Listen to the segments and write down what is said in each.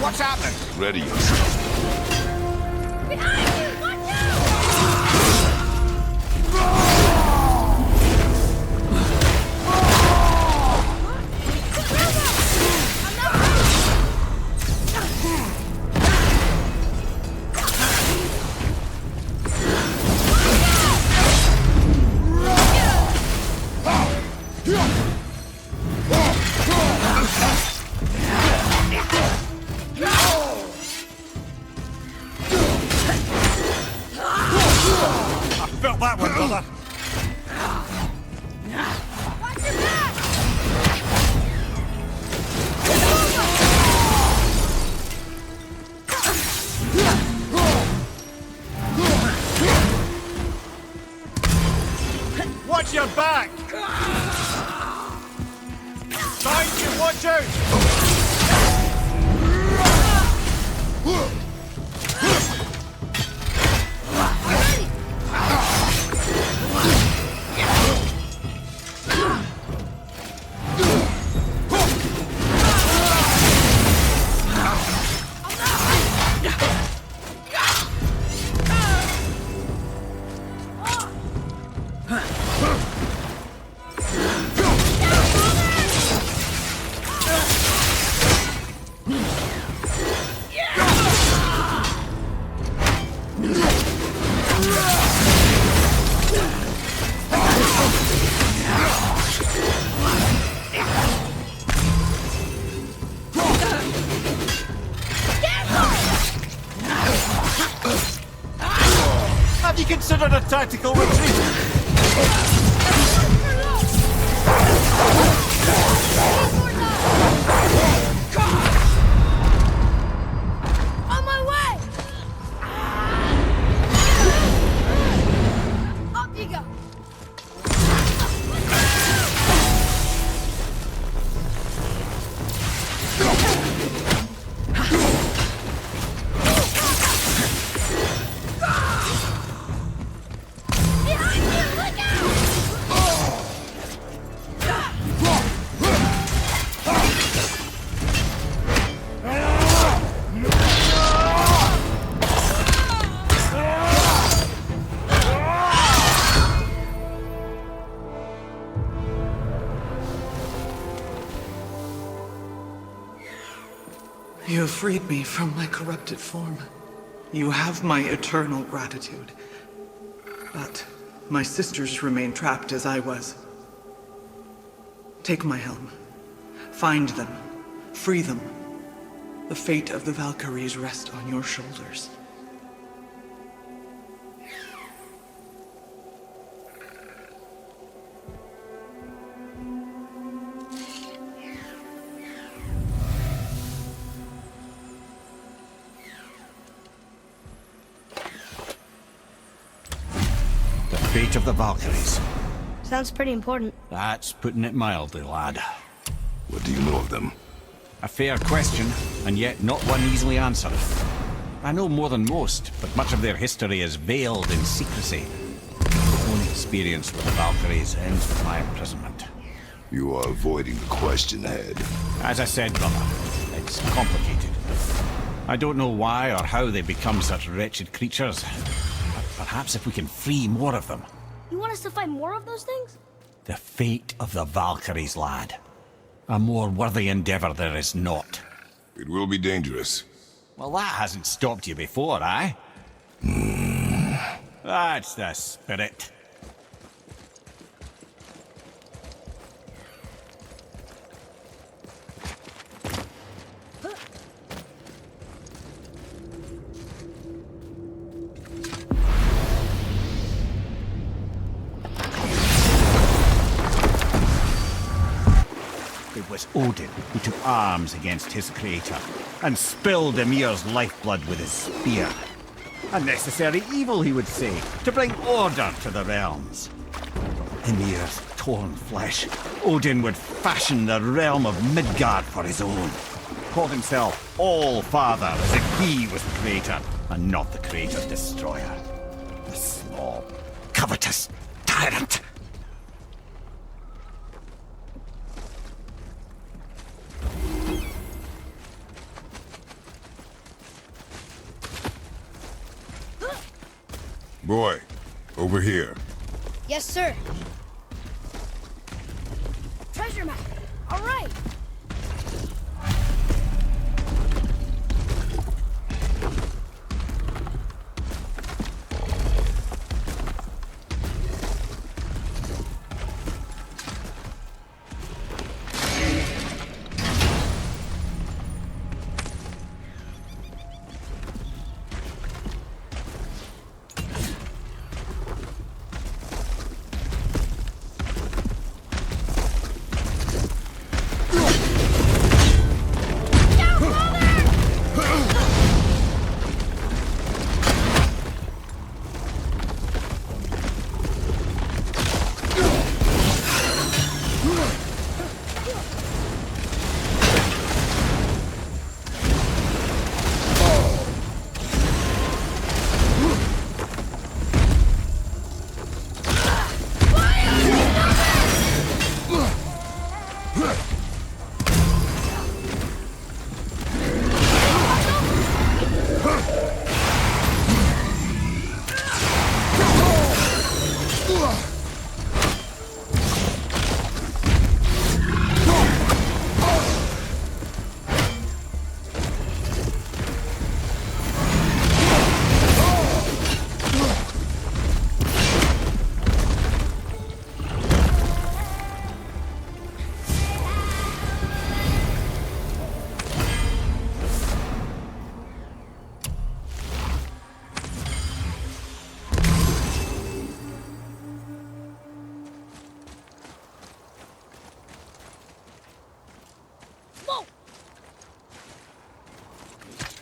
What's happening? Ready yourself. Behind you! Watch out! Felt that one, brother. Watch your back! Watch your back! Behind you, watch out! Have you considered a tactical retreat? On my way! Up you go! Behind you! Look out! You have freed me from my corrupted form. You have my eternal gratitude. But my sisters remain trapped as I was. Take my helm. Find them. Free them. The fate of the Valkyries rests on your shoulders. The fate of the Valkyries. Sounds pretty important. That's putting it mildly, lad. What do you know of them? A fair question, and yet not one easily answered. I know more than most, but much of their history is veiled in secrecy. My own experience with the Valkyries ends with my imprisonment. You are avoiding the question ahead. As I said, brother, it's complicated. I don't know why or how they become such wretched creatures, but perhaps if we can free more of them. You want us to fight more of those things? The fate of the Valkyries, lad. A more worthy endeavor there is not. It will be dangerous. Well, that hasn't stopped you before, eh? That's the spirit. It was Odin who took arms against his creator and spilled Ymir's lifeblood with his spear. A necessary evil, he would say, to bring order to the realms. From Ymir's torn flesh, Odin would fashion the realm of Midgard for his own. Called himself All-Father as if he was the creator and not the creator's destroyer. A small, covetous tyrant. Over here. Yes, sir. Treasure map. All right.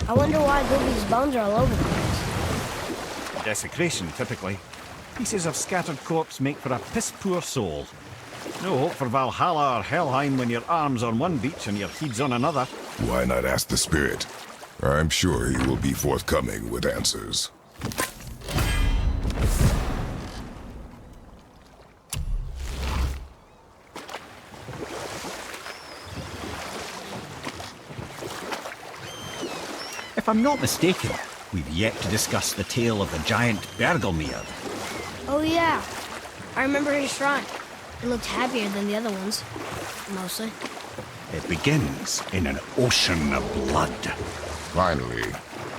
I wonder why Goofy's bones are all over the place. Desecration, typically. Pieces of scattered corpse make for a piss-poor soul. No hope for Valhalla or Helheim when your arm's on one beach and your head's on another. Why not ask the spirit? I'm sure he will be forthcoming with answers. If I'm not mistaken, we've yet to discuss the tale of the giant Bergelmir. Oh, yeah. I remember his shrine. It looked happier than the other ones. Mostly. It begins in an ocean of blood. Finally,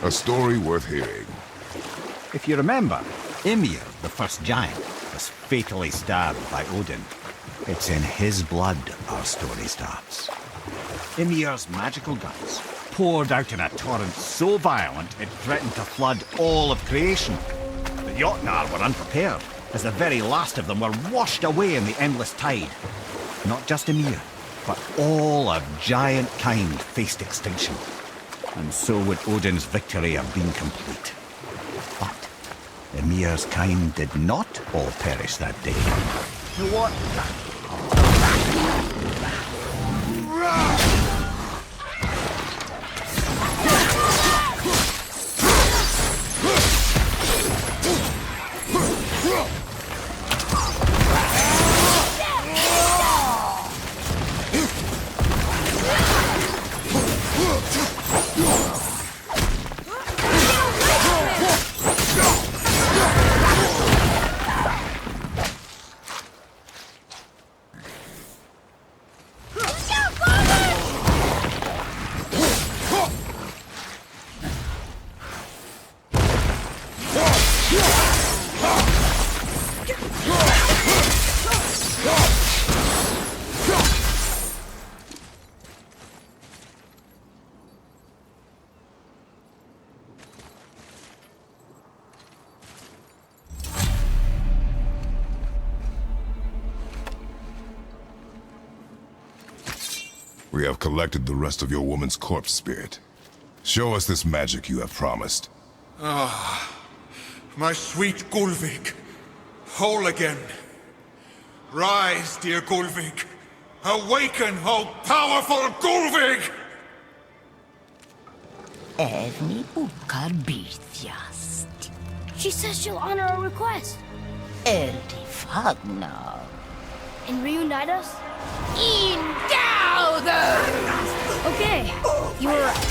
a story worth hearing. If you remember, Ymir, the first giant, was fatally stabbed by Odin. It's in his blood our story starts. Ymir's magical guts poured out in a torrent so violent it threatened to flood all of creation. The Jotnar were unprepared, as the very last of them were washed away in the endless tide. Not just Ymir, but all of giant kind faced extinction. And so would Odin's victory have been complete. But Ymir's kind did not all perish that day. You know what? We have collected the rest of your woman's corpse spirit. Show us this magic you have promised. My sweet Gulvik, whole again. Rise, dear Gulvik. Awaken, O powerful Gulvik! Evni ukar bitjast. She says she'll honor our request Eldi fagnar. and reunite us. Indauder! Okay, you were right.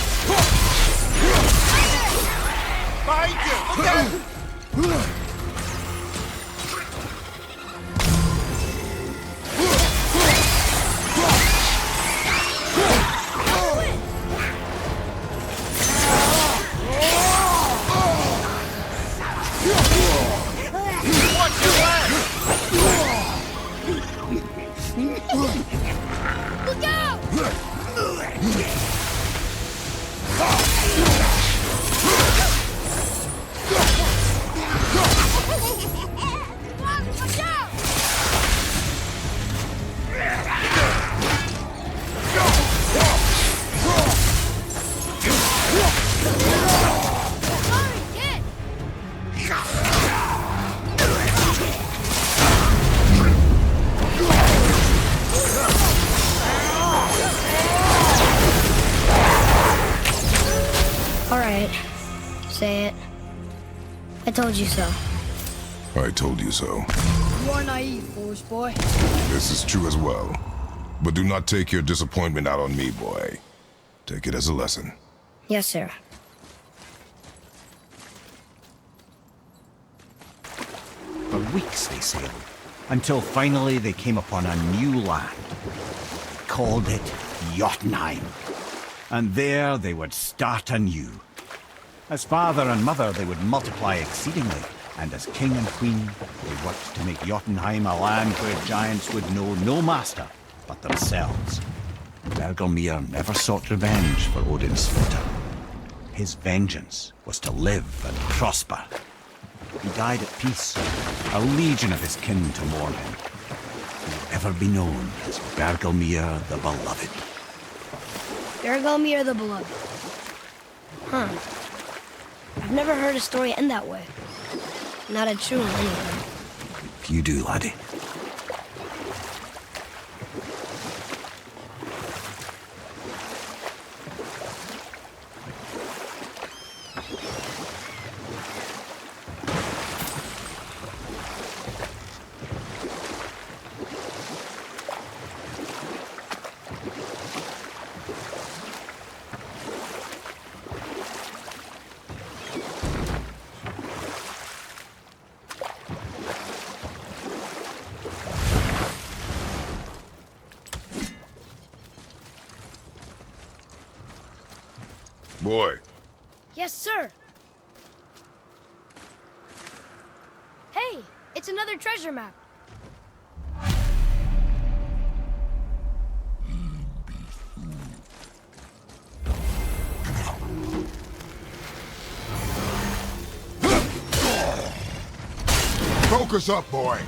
I told you so. I told you so. You are naive, foolish boy. This is true as well. But do not take your disappointment out on me, boy. Take it as a lesson. Yes, sir. For weeks they sailed, until finally they came upon a new land. They called it Jotunheim. And there they would start anew. As father and mother they would multiply exceedingly, and as king and queen they worked to make Jotunheim a land where giants would know no master but themselves. Bergelmir never sought revenge for Odin's slaughter. His vengeance was to live and prosper. He died at peace, a legion of his kin to mourn him. He would ever be known as Bergelmir the Beloved. Bergelmir the Beloved. Huh. I've never heard a story end that way. Not a true one, anyway. You do, laddie. Boy, Yes, sir. Hey, it's another treasure map. focus up, boy.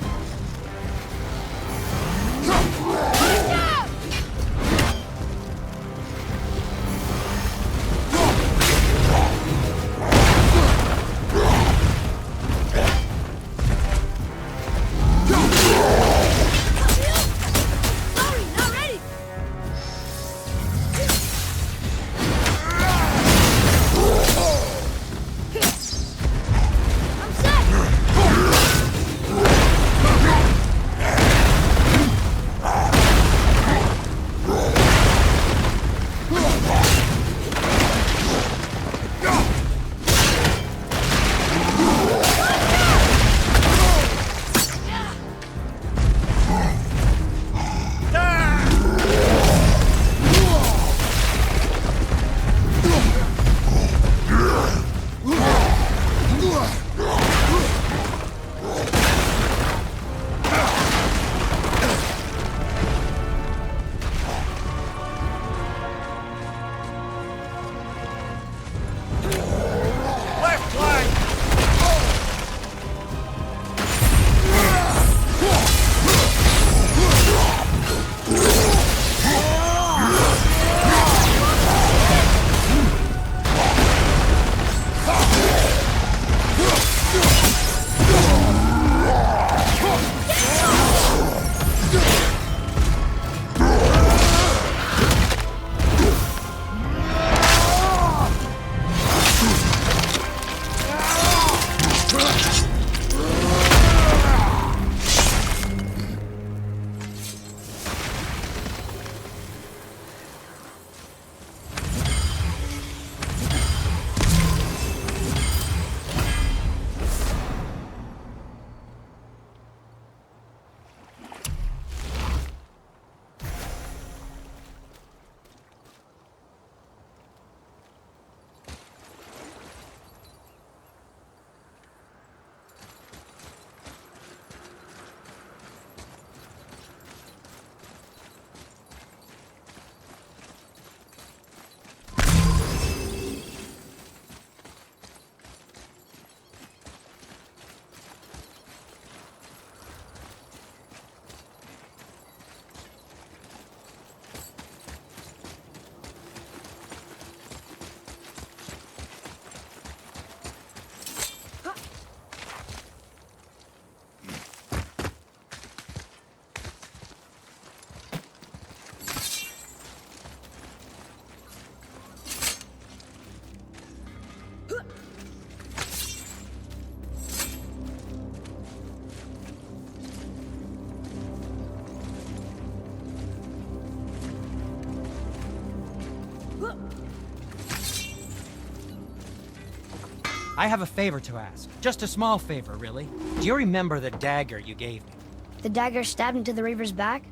I have a favor to ask. Just a small favor, really. Do you remember the dagger you gave me? The dagger stabbed into the Reaver's back?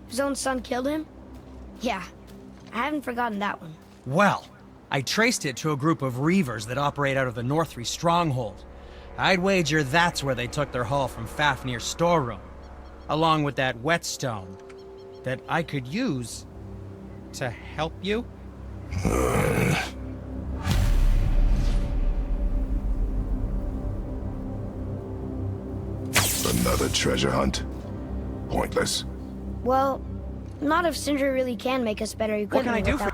His own son killed him? Yeah, I haven't forgotten that one. Well, I traced it to a group of Reavers that operate out of the Northry stronghold. I'd wager that's where they took their haul from Fafnir's storeroom, along with that whetstone that I could use to help you. Another treasure hunt? Pointless. Well, not if Sindri really can make us better What equipment. can I do for...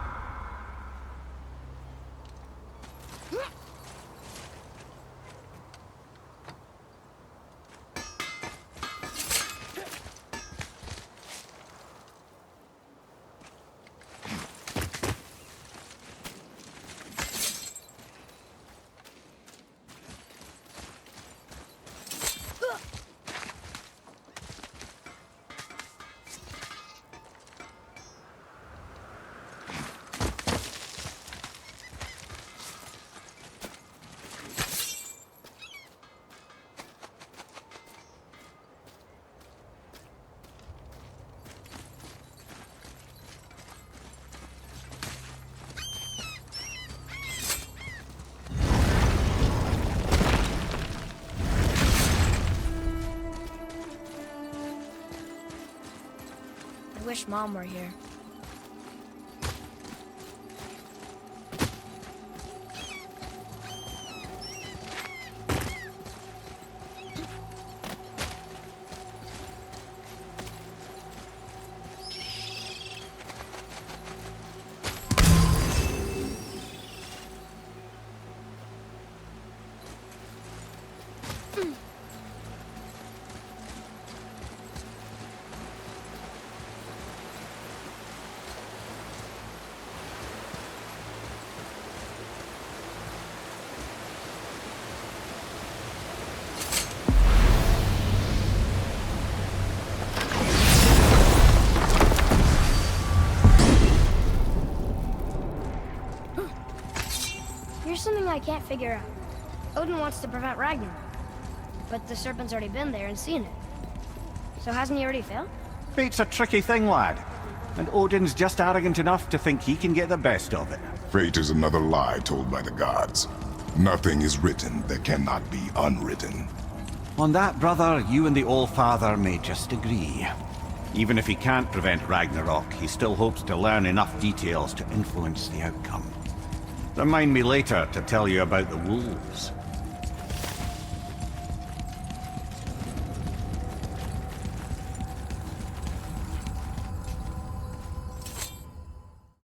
I wish Mom were here. Here's something I can't figure out. Odin wants to prevent Ragnarok, but the serpent's already been there and seen it. So hasn't he already failed? Fate's a tricky thing, lad. And Odin's just arrogant enough to think he can get the best of it. Fate is another lie told by the gods. Nothing is written that cannot be unwritten. On that, brother, you and the All-Father may just agree. Even if he can't prevent Ragnarok, he still hopes to learn enough details to influence the outcome. Remind me later to tell you about the wolves.